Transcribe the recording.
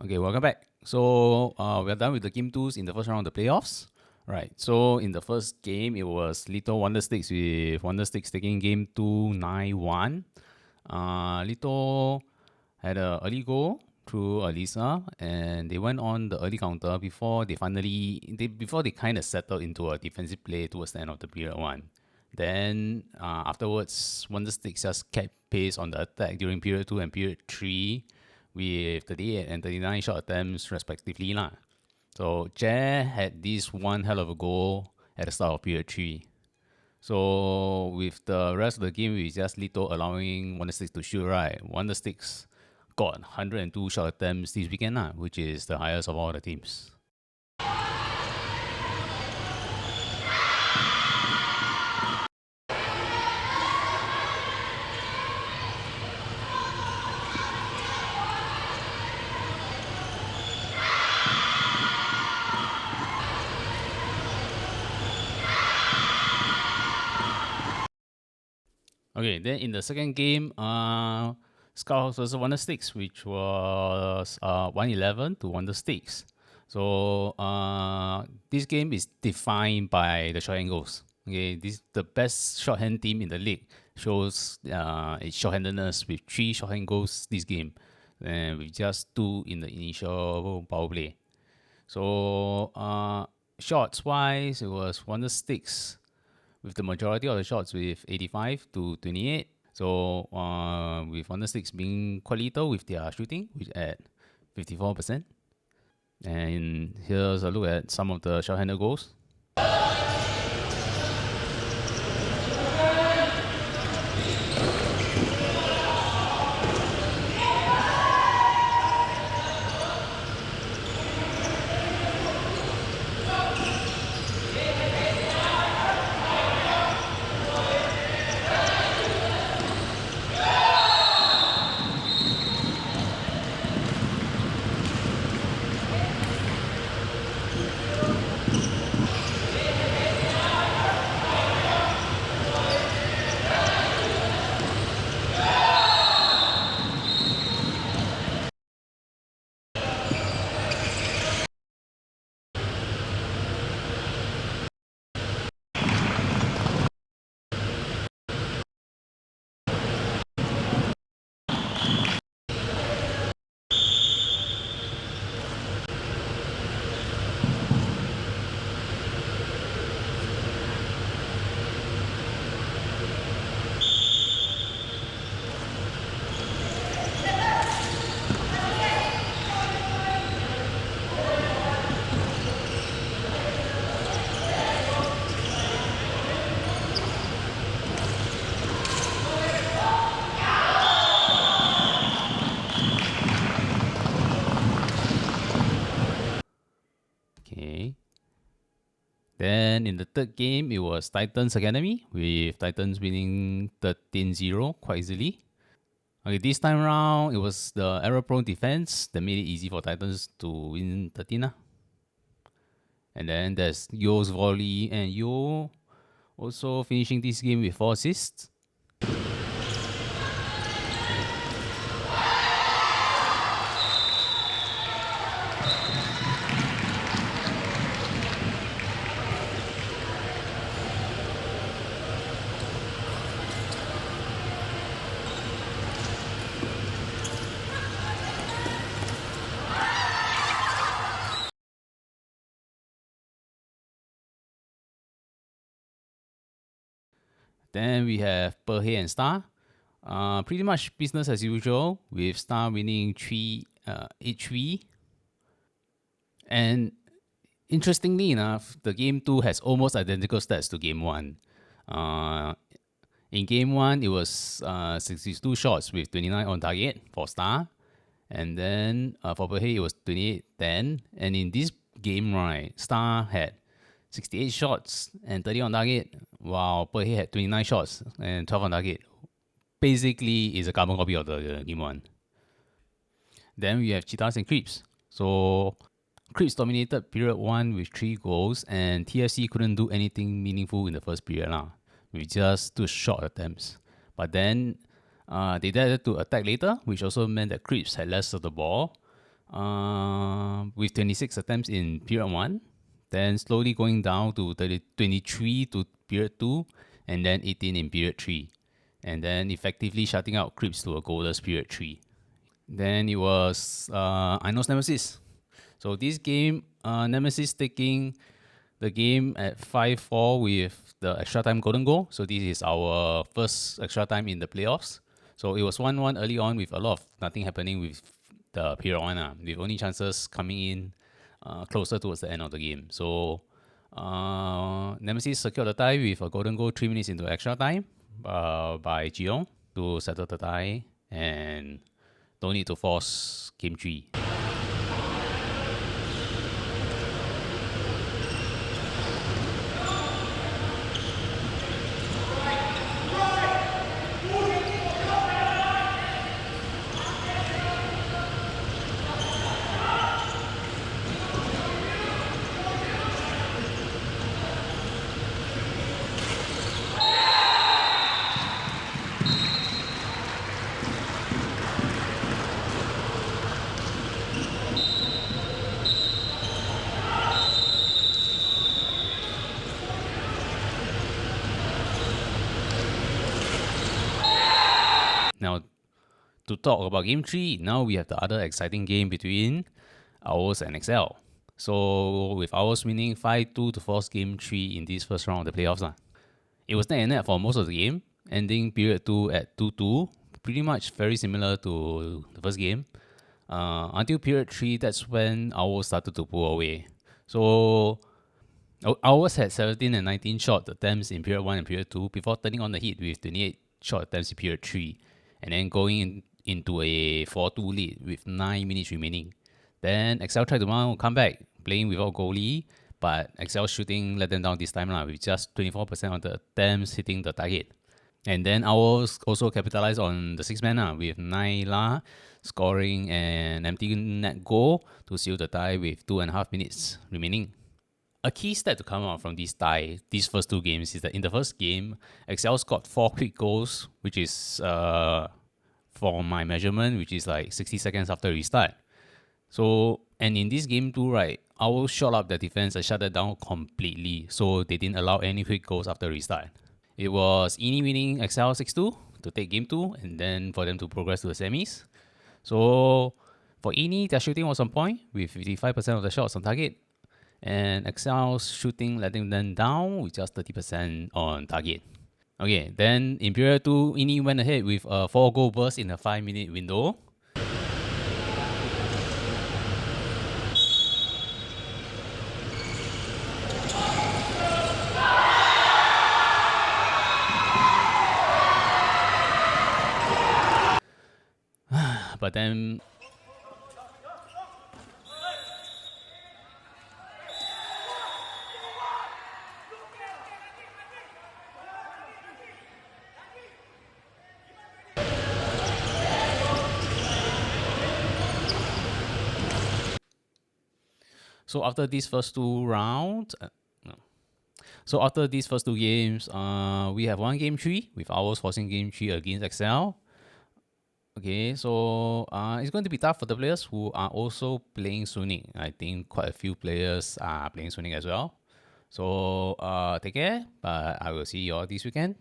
Okay, welcome back. So we are done with the game twos in the first round of the playoffs. Right. So in the first game, it was Liitto Wondersticks with Wondersticks taking game 2 9-1. Liitto had an early goal through Alisa, and they went on the early counter before they kind of settled into a defensive play towards the end of the period one. Then afterwards, Wondersticks just kept pace on the attack during period 2 and period 3 with 38 and 39 shot attempts respectively lah. So Jer had this one hell of a goal at the start of period 3. So with the rest of the game, we just Liitto allowing Wondersticks to shoot, right? Wondersticks got 102 shot attempts this weekend, which is the highest of all the teams. Okay, then in the second game, Skyhawks versus Wondersticks, which was 111 to Wondersticks. So this game is defined by the shorthand goals. Okay, this the best shorthand team in the league shows its shorthandedness with 3 shorthand goals this game, and with just 2 in the initial power play. So shots wise, it was Wondersticks with the majority of the shots with 85 to 28. So with Wondersticks being quite little with their shooting, which at 54%. And here's a look at some of the short-handed goals. Then in the third game, it was Titans Academy, with Titans winning 13-0 quite easily. Okay, this time around, it was the error-prone defense that made it easy for Titans to win 13. And then there's Yo's volley, and Yo also finishing this game with 4 assists. Then we have Perhe and Star. Pretty much business as usual, with Star winning 8-3. And interestingly enough, the game 2 has almost identical stats to game 1. In game 1, it was 62 shots with 29 on target for Star. And then for Perhe, it was 28-10. And in this game, right, Star had 68 shots and 30 on target, while Perhe had 29 shots and 12 on target. Basically, it's a carbon copy of the game 1. Then we have Cheetahs and Cripz. So Cripz dominated period 1 with 3 goals, and TFC couldn't do anything meaningful in the first period with just 2 short attempts. But then they decided to attack later, which also meant that Cripz had less of the ball. with 26 attempts in period 1, then slowly going down to 23 to period 2, and then 18 in period 3, and then effectively shutting out Cripz to a goalless period 3. Then it was AINOS-Nemesis. So this game, Nemesis taking the game at 5-4 with the extra time golden goal. So this is our first extra time in the playoffs. So it was 1-1 early on with a lot of nothing happening with the period 1, with only chances coming in closer towards the end of the game. So Nemesis secured the tie with a golden goal 3 minutes into extra time by Jiong to settle the tie, and don't need to force game 3. Now, to talk about game 3, now we have the other exciting game between AINOS and XCEL. So, with AINOS winning 5-2 to force game 3 in this first round of the playoffs. It was neck and neck for most of the game, ending period 2 at 2-2, pretty much very similar to the first game. Until period 3, that's when AINOS started to pull away. So, AINOS had 17 and 19 shot attempts in period 1 and period 2 before turning on the heat with 28 shot attempts in period 3. And then going into a 4-2 lead with 9 minutes remaining. Then XCEL tried to come back, playing without goalie, but XCEL shooting let them down this time with just 24% of the attempts hitting the target. And then AINOS also capitalized on the 6-man with Naila scoring an empty net goal to seal the tie with 2.5 minutes remaining. A key stat to come out from this tie, these first 2 games, is that in the first game, XCEL scored 4 quick goals, which is, for my measurement, which is like 60 seconds after restart. So, and in this game too, AINOS shot up their defense and shut it down completely, so they didn't allow any quick goals after restart. It was INI winning XCEL 6-2 to take game 2, and then for them to progress to the semis. So, for INI, their shooting was on point, with 55% of the shots on target, and XCEL's shooting letting them down with just 30% on target. Okay, then in period 2, INI went ahead with a 4-goal burst in a 5-minute window. But then So after these first 2 rounds, So after these first 2 games, we have one game 3 with AINOS forcing game 3 against XCEL. Okay, so it's going to be tough for the players who are also playing Sonic. I think quite a few players are playing Sonic as well. So take care, but I will see you all this weekend.